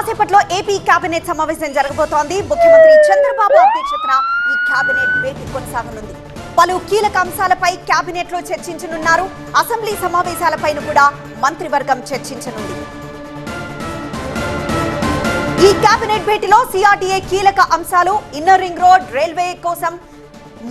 కాసేపట్లో AP cabinet సమావేశం జరగబోతోంది. ముఖ్యమంత్రి చంద్రబాబు అధ్యక్షతన ఈ కేబినెట్ భేటీ కొనసాగనుంది. పలు కీలక అంశాలపై కేబినెట్ లో చర్చించనున్నారు. అసెంబ్లీ సమావేశాలపైన కూడా మంత్రివర్గం చర్చించనుంది. ఈ కేబినెట్ భేటీలో సిఆర్డీఏ కీలక అంశాలు ఇన్నర్ రింగ్ రోడ్ రైల్వే కోసం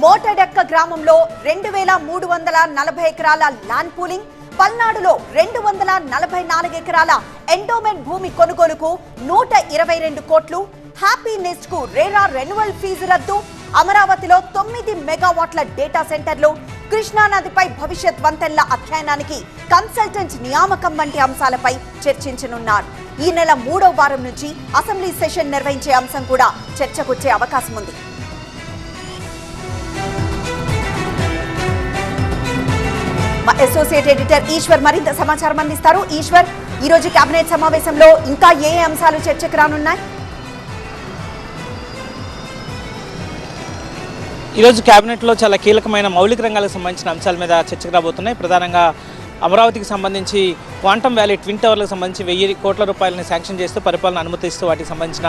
మోటడెక్క గ్రామంలో 2340 ఎకరాల ల్యాండ్ పూలింగ్, పల్నాడులో 244 ఎకరాల ఎండోమెంట్ భూమి కొనుగోలుకు 122 కోట్లు, హ్యాపీ నెస్ట్ కు రేరా రెన్యువల్ ఫీజు రద్దు, అమరావతిలో 9 మెగావాట్ల డేటా సెంటర్లు, కృష్ణానదిపై భవిష్యత్ వంతెనల అధ్యయనానికి కన్సల్టెంట్ నియామకం వంటి అంశాలపై చర్చించనున్నారు. ఈ నెల 3వ వారం నుంచి అసెంబ్లీ సెషన్ నిర్వహించే అంశం కూడా చర్చకొచ్చే అవకాశం ఉంది. అసోసియేట్ ఎడిటర్ ఈశ్వర్ మరింత సమాచారం అందిస్తారు. ఈశ్వర్, ఈ రోజు కేబినెట్ సమావేశంలో ఇంకా ఏ అంశాలు చర్చకు రానున్నాయి? ఈరోజు కేబినెట్లో చాలా కీలకమైన మౌలిక రంగాలకు సంబంధించిన అంశాల మీద చర్చకు రాబోతున్నాయి. ప్రధానంగా అమరావతికి సంబంధించి క్వాంటమ్ వ్యాలీ ట్విన్ టవర్లకు సంబంధించి 1000 కోట్ల రూపాయలని శాంక్షన్ చేస్తూ పరిపాలన అనుమతిస్తూ వాటికి సంబంధించిన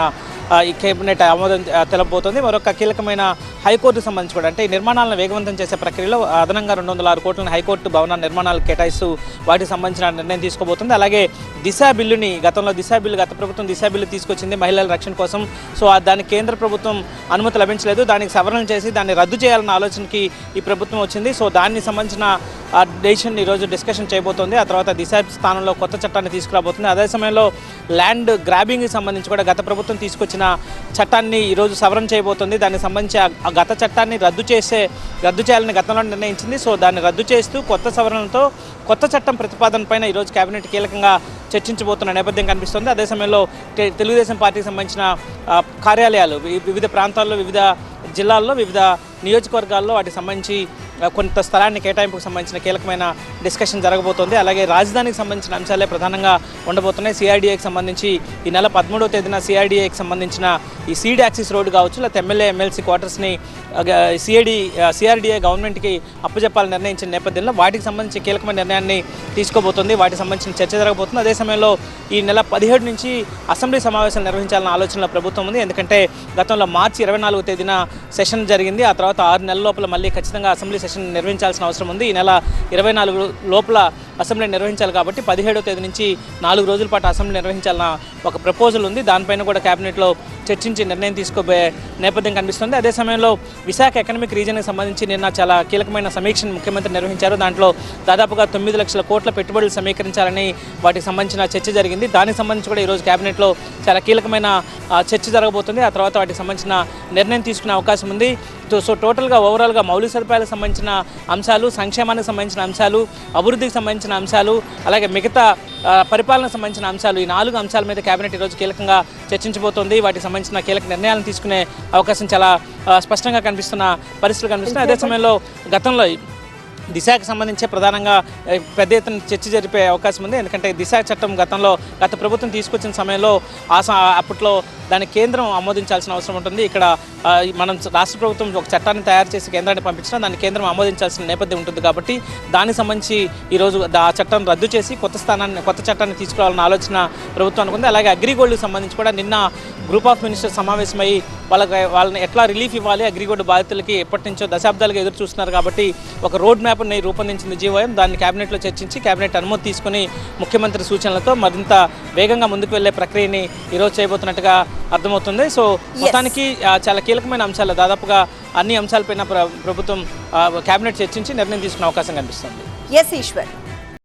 ఈ కేబినెట్ ఆమోదం తెలపబోతోంది. మరొక కీలకమైన హైకోర్టుకు సంబంధించి కూడా అంటే ఈ నిర్మాణాలను వేగవంతం చేసే ప్రక్రియలో అదనంగా 206 కోట్లను హైకోర్టు భవన నిర్మాణాలకు కేటాయిస్తూ వాటికి సంబంధించిన నిర్ణయం తీసుకోబోతుంది. అలాగే దిశా బిల్లుని గత ప్రభుత్వం దిశా బిల్లు తీసుకొచ్చింది మహిళల రక్షణ కోసం. సో దానికి కేంద్ర ప్రభుత్వం అనుమతి లభించలేదు. దానికి సవరణలు చేసి దాన్ని రద్దు చేయాలన్న ఆలోచనకి ఈ ప్రభుత్వం వచ్చింది. సో దానికి సంబంధించిన డెసిషన్ ఈరోజు డిస్కషన్ చేయబోతోంది. ఆ తర్వాత దిశా స్థానంలో కొత్త చట్టాన్ని తీసుకురాబోతుంది. అదే సమయంలో ల్యాండ్ గ్రాబింగ్కి సంబంధించి కూడా గత ప్రభుత్వం తీసుకొచ్చిన చట్టాన్ని ఈరోజు సవరణ చేయబోతుంది. దానికి సంబంధించి ఆ గత చట్టాన్ని రద్దు చేయాలని గతంలో నిర్ణయించింది. సో దాన్ని రద్దు చేస్తూ కొత్త సవరణలతో కొత్త చట్టం ప్రతిపాదన పైన ఈరోజు కేబినెట్ కీలకంగా చర్చించబోతున్న నేపథ్యం కనిపిస్తుంది. అదే సమయంలో తెలుగుదేశం పార్టీకి సంబంధించిన కార్యాలయాలు వివిధ ప్రాంతాల్లో, వివిధ జిల్లాల్లో, వివిధ నియోజకవర్గాల్లో వాటికి సంబంధించి కొంత స్థలాన్ని కేటాయింపుకు సంబంధించిన కీలకమైన డిస్కషన్ జరగబోతోంది. అలాగే రాజధానికి సంబంధించిన అంశాలే ప్రధానంగా ఉండబోతున్నాయి. సిఆర్డీఏకి సంబంధించి ఈ నెల 13వ తేదీన సిఆర్డీఏకి సంబంధించిన ఈ సీడ్ యాక్సిస్ రోడ్డు కావచ్చు, లేకపోతే ఎమ్మెల్యే ఎమ్మెల్సీ క్వార్టర్స్ని సిఆర్డీఏ గవర్నమెంట్కి అప్పచెప్పాలని నిర్ణయించిన నేపథ్యంలో వాటికి సంబంధించి కీలకమైన నిర్ణయాన్ని తీసుకోబోతుంది. వాటికి సంబంధించిన చర్చ జరగబోతుంది. అదే సమయంలో ఈ నెల 17 నుంచి అసెంబ్లీ సమావేశాలు నిర్వహించాలన్న ఆలోచనలో ప్రభుత్వం ఉంది. ఎందుకంటే గతంలో మార్చి 24వ తేదీన సెషన్ జరిగింది. ఆ తర్వాత 6 నెలల లోపల మళ్ళీ ఖచ్చితంగా అసెంబ్లీ సెషన్ నిర్వహించాల్సిన అవసరం ఉంది. ఈ నెల 24 లోపల అసెంబ్లీ నిర్వహించాలి కాబట్టి 17వ తేదీ నుంచి 4 రోజుల పాటు అసెంబ్లీ నిర్వహించాలన్న ఒక ప్రపోజల్ ఉంది. దానిపైన కూడా కేబినెట్లో చర్చించి నిర్ణయం తీసుకోబోయే నేపథ్యం కనిపిస్తుంది. అదే సమయంలో విశాఖ ఎకనామిక్ రీజన్కి సంబంధించి నిన్న చాలా కీలకమైన సమీక్షను ముఖ్యమంత్రి నిర్వహించారు. దాంట్లో దాదాపుగా 9 లక్షల కోట్ల పెట్టుబడులు సమీకరించాలని వాటికి సంబంధించిన చర్చ జరిగింది. దానికి సంబంధించి కూడా ఈరోజు కేబినెట్లో చాలా కీలకమైన చర్చ జరగబోతుంది. ఆ తర్వాత వాటికి సంబంధించిన నిర్ణయం తీసుకునే అవకాశం ఉంది. సో టోటల్గా ఓవరాల్గా మౌలిక సదుపాయాలకు సంబంధించిన అంశాలు, సంక్షేమానికి సంబంధించిన అంశాలు, అభివృద్ధికి సంబంధించిన అంశాలు, అలాగే మిగతా పరిపాలనకు సంబంధించిన అంశాలు, ఈ 4 అంశాల మీద కేబినెట్ ఈరోజు కీలకంగా చర్చించబోతోంది. వాటికి సంబంధించిన కీలక నిర్ణయాలను తీసుకునే అవకాశం చాలా స్పష్టంగా కనిపిస్తున్న పరిస్థితులు కనిపిస్తున్నాయి. అదే సమయంలో గతంలో దిశకు సంబంధించి ప్రధానంగా పెద్ద ఎత్తున చర్చ జరిపే అవకాశం ఉంది. ఎందుకంటే దిశ చట్టం గత ప్రభుత్వం తీసుకొచ్చిన సమయంలో అప్పట్లో దాన్ని కేంద్రం ఆమోదించాల్సిన అవసరం ఉంటుంది. ఇక్కడ మనం రాష్ట్ర ప్రభుత్వం ఒక చట్టాన్ని తయారు చేసి కేంద్రాన్ని పంపించినా దాన్ని కేంద్రం ఆమోదించాల్సిన నేపథ్యం ఉంటుంది. కాబట్టి దానికి సంబంధించి ఈరోజు ఆ చట్టాన్ని రద్దు చేసి కొత్త చట్టాన్ని తీసుకురావాలన్న ఆలోచన ప్రభుత్వం అనుకుంది. అలాగే అగ్రిగోల్డ్కి సంబంధించి కూడా నిన్న గ్రూప్ ఆఫ్ మినిస్టర్స్ సమావేశమై వాళ్ళని ఎట్లా రిలీఫ్ ఇవ్వాలి, అగ్రిగోల్డ్ బాధితులకి ఎప్పటి నుంచో దశాబ్దాలుగా ఎదురు చూస్తున్నారు కాబట్టి ఒక రోడ్ మ్యాప్ని రూపొందించింది జీవోఎం. దాన్ని కేబినెట్లో చర్చించి కేబినెట్ అనుమతి తీసుకుని ముఖ్యమంత్రి సూచనలతో మరింత వేగంగా ముందుకు వెళ్లే ప్రక్రియని ఈరోజు చేయబోతున్నట్టుగా అర్థమవుతుంది. సో మొత్తానికి చాలా కీలకమైన అంశాలు, దాదాపుగా అన్ని అంశాలపైన ప్రభుత్వం కేబినెట్ చర్చించి నిర్ణయం తీసుకునే అవకాశం కనిపిస్తుంది. ఎస్ ఈశ్వర్.